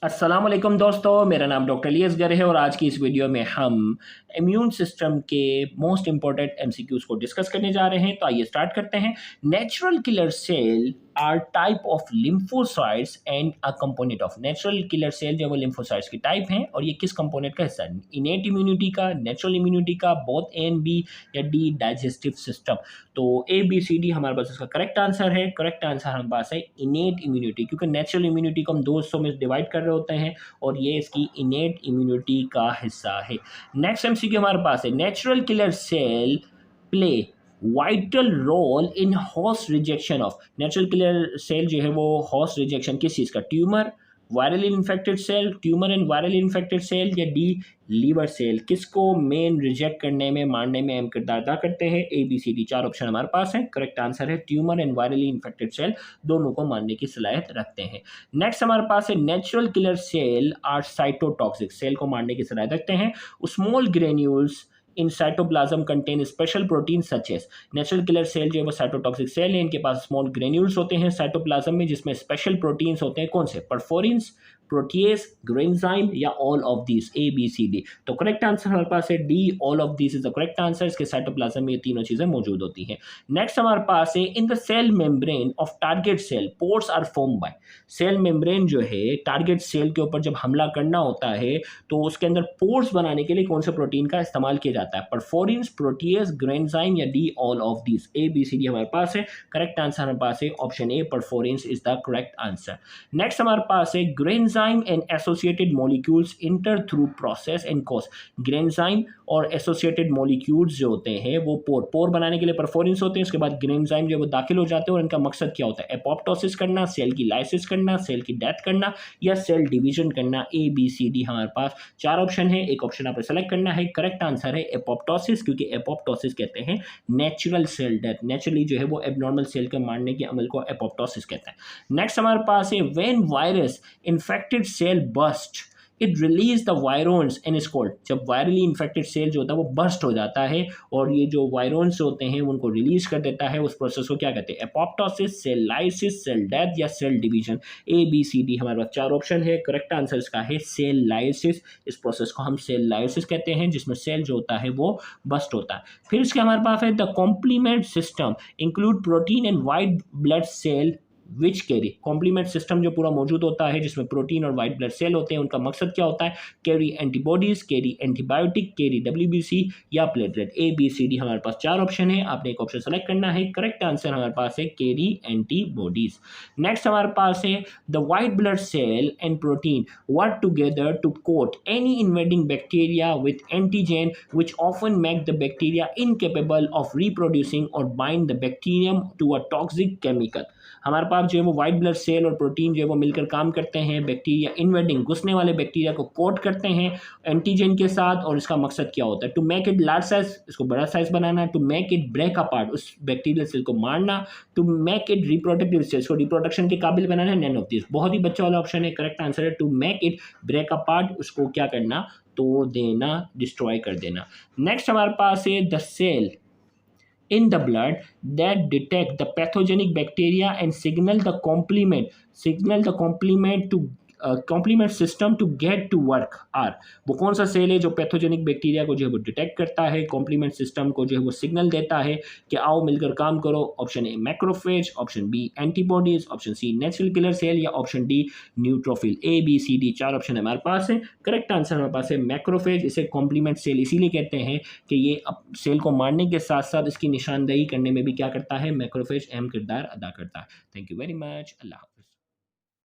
अस्सलाम वालेकुम दोस्तों, मेरा नाम डॉक्टर इलियास गर है और आज की इस वीडियो में हम इम्यून सिस्टम के मोस्ट इंपॉर्टेंट एमसीक्यूज को डिस्कस करने जा रहे हैं। तो आइए स्टार्ट करते हैं। Natural killer cell are type of lymphocytes and a component of natural killer cell जो वो लिम्फोसाइट्स की टाइप हैं और ये किस कंपोनेंट का हिस्सा है? इनेट इम्यूनिटी का, नेचुरल इम्यूनिटी का, बोथ ए एंड बी या डी डाइजेस्टिव सिस्टम। तो ए बी सी डी हमारे पास इसका करेक्ट आंसर है। करेक्ट आंसर हमारे पास है इनेट इम्यूनिटी, क्योंकि नेचुरल इम्यूनिटी को हम दो हिस्सों में डिवाइड कर रहे होते हैं और ये इसकी इनेट इम्यूनिटी का हिस्सा है। नेक्स्ट एमसीक्यू हमारे पास है, natural killer cell play vital role in host rejection of. Natural killer cell जो है वो होस्ट रिजेक्शन किस चीज़ का? Tumour, viral infected cell, tumour and viral infected cell या डी लीवर सेल, किसको मेन रिजेक्ट करने में, मारने में अहम किरदार अदा करते हैं? ए बी सी डी चार ऑप्शन हमारे पास हैं। करेक्ट आंसर है tumour and virally infected cell दोनों को मारने की सलाहियत रखते हैं। नेक्स्ट हमारे पास है, natural killer cell are cytotoxic, cell को मारने की सलाहियत रखते हैं। Small granules in cytoplasm contain special protein such as. Natural killer cell जो है वो साइटोटॉक्सिक सेल है, इनके पास स्मॉल ग्रेन्यूल्स होते हैं साइटोप्लाज्म में जिसमें स्पेशल प्रोटीन्स होते हैं। कौन से? परफोरिन्स, प्रोटीएस, ग्रेन्जाइम या all of these? A B C D. तो करेक्ट आंसर हमारे पास है D, all of these is the correct answer. इसके साइटोप्लाज्म में ये तीनों चीजें मौजूद होती हैं। नेक्स्ट हमारे पास है, in the cell membrane of target cell pores are form by. Cell membrane जो है टारगेट सेल के ऊपर जब हमला करना होता है तो उसके अंदर पोर्स बनाने के लिए कौन से प्रोटीन का इस्तेमाल किया जाता है? परफोरिन्स, प्रोटीएस, ग्रेन्जाइम या D all of these? A B C D हमारे पास है। करेक्ट आंसर हमारे पास है option A, perforins is the correct answer. Next हमारे पास है, granzyme and associated molecules enter through process and cause. Granzyme और एसोसिएटेड मॉलिक्यूल्स जो होते हैं वो पोर बनाने के लिए परफोरिन्स होते हैं। उसके बाद ग्रेन्जाइम जो वो दाखिल हो जाते हैं और इनका मकसद क्या होता है? एपोप्टोसिस करना, सेल की लाइसिस करना, सेल की डेथ करना या सेल डिवीजन करना। ए बी सी डी हमारे पास चार ऑप्शन है, एक ऑप्शन आपको सेलेक्ट करना है। करेक्ट आंसर है एपोप्टोसिस, क्योंकि एपोप्टोसिस कहते हैं नेचुरल सेल डेथ। नेचुरली जो है वो एबनॉर्मल सेल के मारने के अमल को एपोप्टोसिस कहते हैं। नेक्स्ट हमारे पास है, when virus infected cell burst it release the virions and is called. जब वायरली इन्फेक्टेड सेल जो होता है वो बस्ट हो जाता है और ये जो वायरोन्स होते हैं उनको रिलीज कर देता है, उस प्रोसेस को क्या कहते हैं? Apoptosis, cell lysis, cell death या cell division? A B C D हमारे पास चार ऑप्शन है। करेक्ट आंसर इसका है सेल लाइसिस। इस प्रोसेस को हम सेल लाइसिस कहते हैं जिसमें सेल जो होता है वो बस्ट होता है। फिर इसके हमारे पास है, the complement system include protein and white blood cell which carry. Complement system जो पूरा मौजूद होता है जिसमें प्रोटीन और वाइट ब्लड सेल होते हैं, उनका मकसद क्या होता है? Carry antibodies, carry antibiotic, carry WBC या platelet? A B C D हमारे पास चार ऑप्शन है, आपने एक ऑप्शन सेलेक्ट करना है। करेक्ट आंसर हमारे पास है कैरी एंटीबॉडीज। नेक्स्ट हमारे पास है, the white blood cell and protein work together to coat any invading bacteria with antigen which often make the bacteria incapable of reproducing और bind the bacterium to a toxic chemical. हमारे पास जो है वो white blood cell और protein जो है वो मिलकर काम करते हैं, बैक्टीरिया इनवेडिंग, घुसने वाले बैक्टीरिया को कोट करते हैं एंटीजन के साथ। और इसका मकसद क्या होता है? To make it large size, इसको बड़ा साइज बनाना, to make it break apart, उस बैक्टीरियल सेल को मारना, to make it reproductive cells को रिप्रोडक्शन के काबिल बनाना। नैन ऑफ दिस बहुत ही बच्चा वाला ऑप्शन है। करेक्ट आंसर है to make it break apart, उसको क्या करना? तोड़ देना, डिस्ट्रॉय कर देना। नेक्स्ट हमारे पास है, the cell in the blood that detect the pathogenic bacteria and signal the complement to complement system to get to work are। वो कौन सा सेल है जो पैथोजेनिक बैक्टीरिया को जो है वो डिटेक्ट करता है, कॉम्प्लीमेंट सिस्टम को जो है वो सिग्नल देता है कि आओ मिलकर काम करो? Option A macrophage, option B antibodies, option C natural killer cell या option D neutrophil? A B C D चार ऑप्शन हमारे पास है। करेक्ट आंसर हमारे पास है मैक्रोफेज। इसे कॉम्प्लीमेंट सेल इसीलिए कहते हैं कि ये सेल को मारने के साथ साथ इसकी निशानदेही करने में भी क्या करता है? मैक्रोफेज अहम किरदार अदा करता है। Thank you very much. Allah.